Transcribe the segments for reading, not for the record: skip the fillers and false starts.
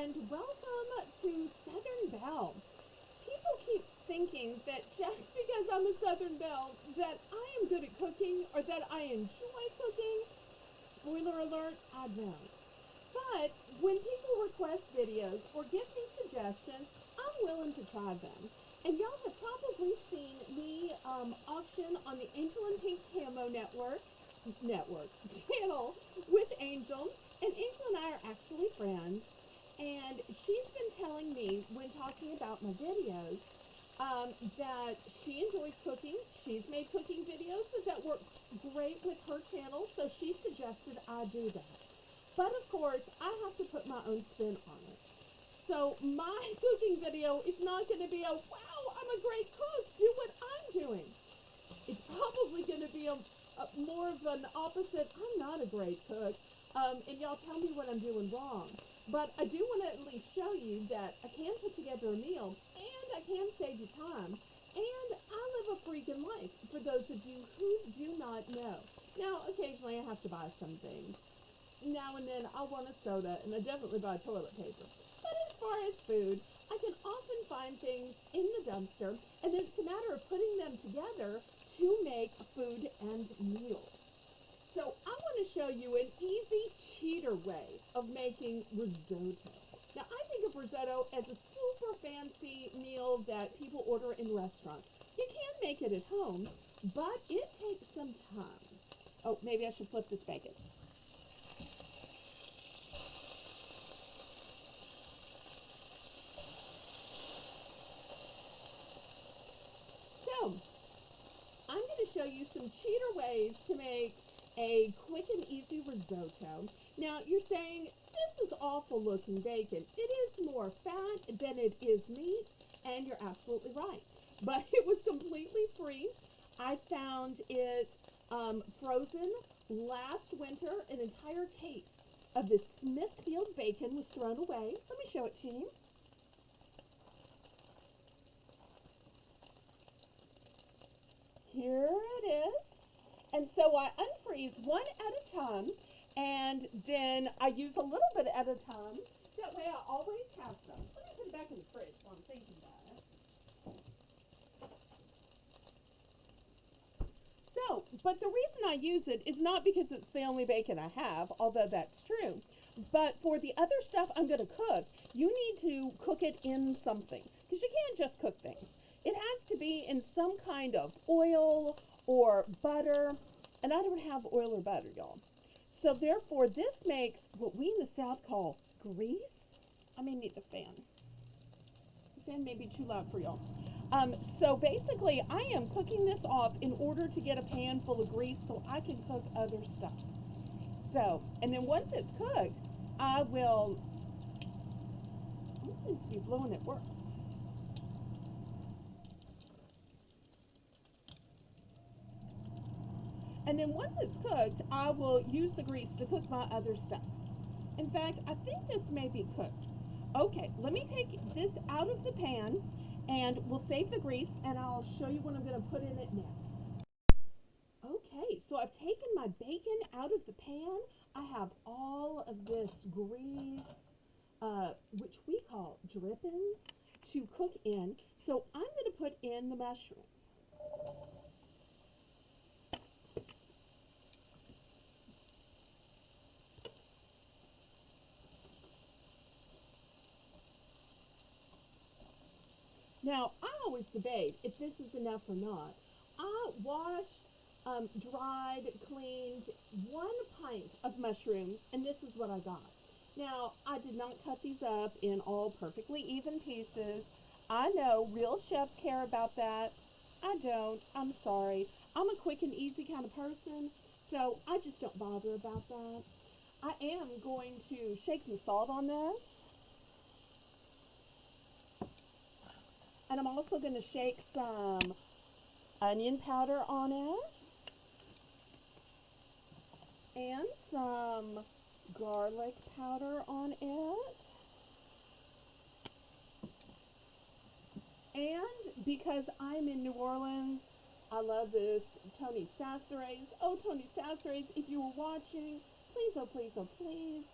and welcome to Southern Belle. People keep thinking that just because I'm a Southern Belle that I am good at cooking or that I enjoy cooking. Spoiler alert, I don't. But when people request videos or give me suggestions, I'm willing to try them. And y'all have probably seen me auction on the Angel and Pink Camo network channel with Angel. And Angel and I are actually friends. And she's been telling me when talking about my videos that she enjoys cooking. She's made cooking videos that works great with her channel. So she suggested I do that. But of course, I have to put my own spin on it. So my cooking video is not going to be a, wow, I'm a great cook, do what I'm doing. It's probably going to be a more of an opposite, I'm not a great cook, and y'all tell me what I'm doing wrong. But I do want to at least show you that I can put together a meal, and I can save you time, and I live a freaking life, for those of you who do not know. Now, occasionally I have to buy some things. Now and then I'll want a soda, and I definitely buy toilet paper. But as far as food, I can often find things in the dumpster, and it's a matter of putting them together to make food and meals. So I want to show you an easy cheater way of making risotto. Now I think of risotto as a super fancy meal that people order in restaurants. You can make it at home, but it takes some time. Oh, maybe I should flip this bacon. So, I'm going to show you some cheater ways to make a quick and easy risotto. Now, you're saying, this is awful looking bacon. It is more fat than it is meat, and you're absolutely right. But it was completely free. I found it frozen last winter. An entire case of this Smithfield bacon was thrown away. Let me show it to you. Here it is. And so I unfreeze one at a time, and then I use a little bit at a time. That way I always have some. Let me put it back in the fridge while I'm thinking about it. So, but the reason I use it is not because it's the only bacon I have, although that's true. But for the other stuff I'm going to cook, you need to cook it in something, because you can't just cook things. It has to be in some kind of oil or butter, and I don't have oil or butter, y'all. So therefore, this makes what we in the South call grease. I may need the fan. The fan may be too loud for y'all. So basically, I am cooking this off in order to get a pan full of grease so I can cook other stuff. So, and then once it's cooked, I will, it seems to be blowing, it works. And then once it's cooked, I will use the grease to cook my other stuff. In fact, I think this may be cooked. Okay, let me take this out of the pan, and we'll save the grease, and I'll show you what I'm going to put in it next. Okay, so I've taken my bacon out of the pan. I have all of this grease, which we call drippings, to cook in. So I'm going to put in the mushrooms. Now, I always debate if this is enough or not. I washed, dried, cleaned 1 pint of mushrooms, and this is what I got. Now, I did not cut these up in all perfectly even pieces. I know real chefs care about that. I don't. I'm sorry. I'm a quick and easy kind of person, so I just don't bother about that. I am going to shake some salt on this. And I'm also going to shake some onion powder on it. And some garlic powder on it. And because I'm in New Orleans, I love this Tony Sasserays. Oh, Tony Sasserays, if you were watching, please, oh please, oh please,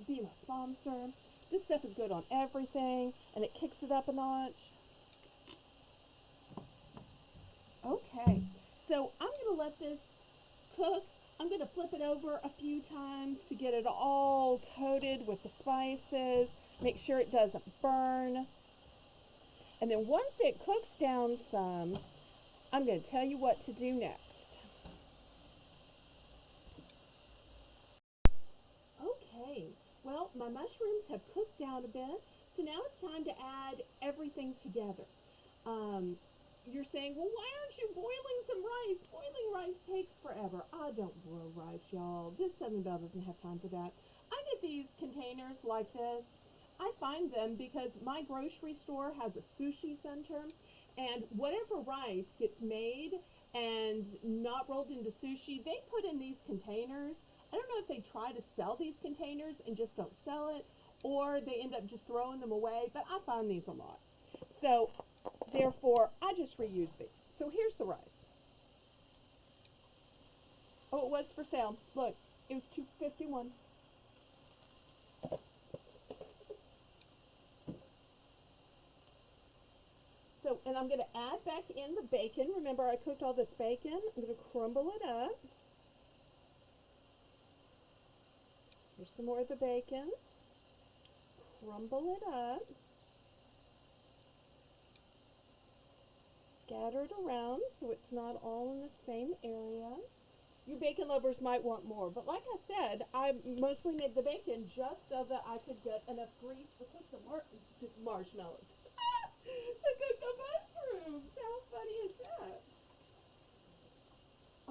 be my sponsor. This stuff is good on everything, and it kicks it up a notch. Okay, so I'm going to let this cook. I'm going to flip it over a few times to get it all coated with the spices. Make sure it doesn't burn. And then once it cooks down some, I'm going to tell you what to do next. Okay, well, my mushrooms have cooked down a bit, so now it's time to add everything together. You're saying, well, why aren't you boiling some rice? Boiling rice takes forever. I don't boil rice, y'all. This Southern Belle doesn't have time for that. I get these containers like this. I find them because my grocery store has a sushi center, and whatever rice gets made and not rolled into sushi, they put in these containers. I don't know if they try to sell these containers and just don't sell it, or they end up just throwing them away, but I find these a lot. So therefore, I just reuse these. So here's the rice. Oh, it was for sale. Look, it was $2.51. So, and I'm going to add back in the bacon. Remember, I cooked all this bacon. I'm going to crumble it up. Here's some more of the bacon. Crumble it up. Scatter it around so it's not all in the same area. You bacon lovers might want more, but like I said, I mostly made the bacon just so that I could get enough grease to cook the marshmallows. To cook the mushrooms. How funny is that?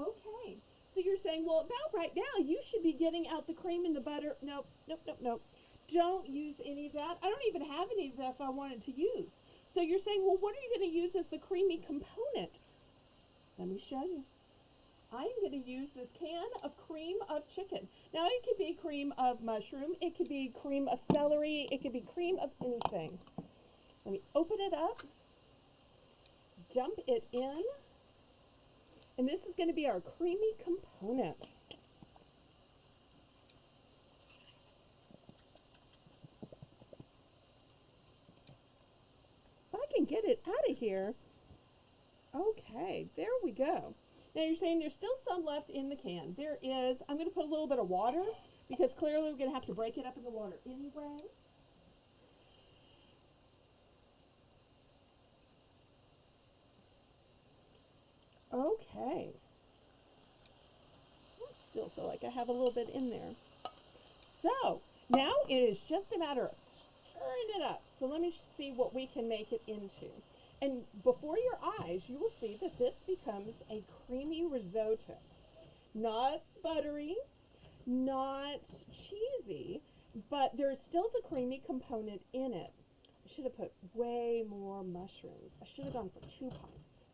Okay, so you're saying, well, about right now, you should be getting out the cream and the butter. Nope, nope, nope, nope. Don't use any of that. I don't even have any of that if I wanted to use. So you're saying, well, what are you going to use as the creamy component? Let me show you. I'm going to use this can of cream of chicken. Now, it could be cream of mushroom. It could be cream of celery. It could be cream of anything. Let me open it up. Dump it in. And this is going to be our creamy component. If I can get it out of here. Okay, there we go. Now you're saying there's still some left in the can. There is. I'm going to put a little bit of water because clearly we're going to have to break it up in the water anyway. Okay. I still feel like I have a little bit in there. So now it is just a matter of stirring it up. So let me see what we can make it into. And before your eyes, you will see that this becomes a creamy risotto. Not buttery, not cheesy, but there's still the creamy component in it. I should have put way more mushrooms. I should have gone for 2 pints.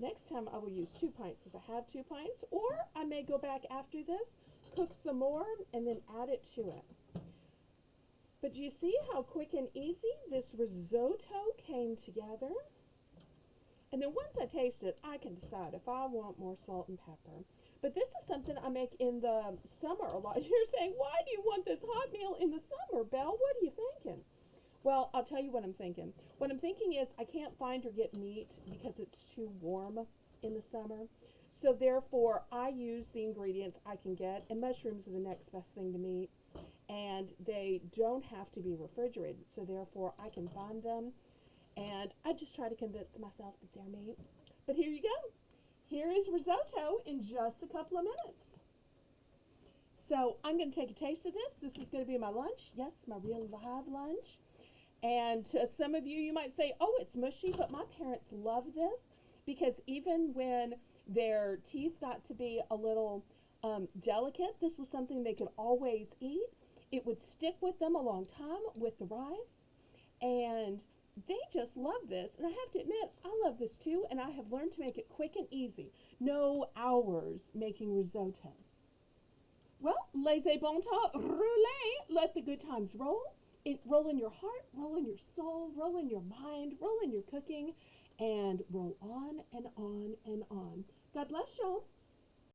Next time I will use 2 pints because I have 2 pints, or I may go back after this, cook some more, and then add it to it. But do you see how quick and easy this risotto came together? And then once I taste it, I can decide if I want more salt and pepper. But this is something I make in the summer a lot. You're saying, why do you want this hot meal in the summer, Belle? What are you thinking? Well, I'll tell you what I'm thinking. What I'm thinking is I can't find or get meat because it's too warm in the summer. So therefore, I use the ingredients I can get, and mushrooms are the next best thing to meat. And they don't have to be refrigerated, so therefore I can find them. And I just try to convince myself that they're meat. But here you go. Here is risotto in just a couple of minutes. So I'm going to take a taste of this. This is going to be my lunch. Yes, my real live lunch. And to some of you, you might say, oh, it's mushy, but my parents love this because even when their teeth got to be a little delicate, this was something they could always eat. It would stick with them a long time with the rice, and they just love this. And I have to admit, I love this too, and I have learned to make it quick and easy. No hours making risotto. Well, laissez bon temps rouler. Let the good times roll. Roll in your heart, roll in your soul, roll in your mind, roll in your cooking, and roll on and on and on. God bless y'all.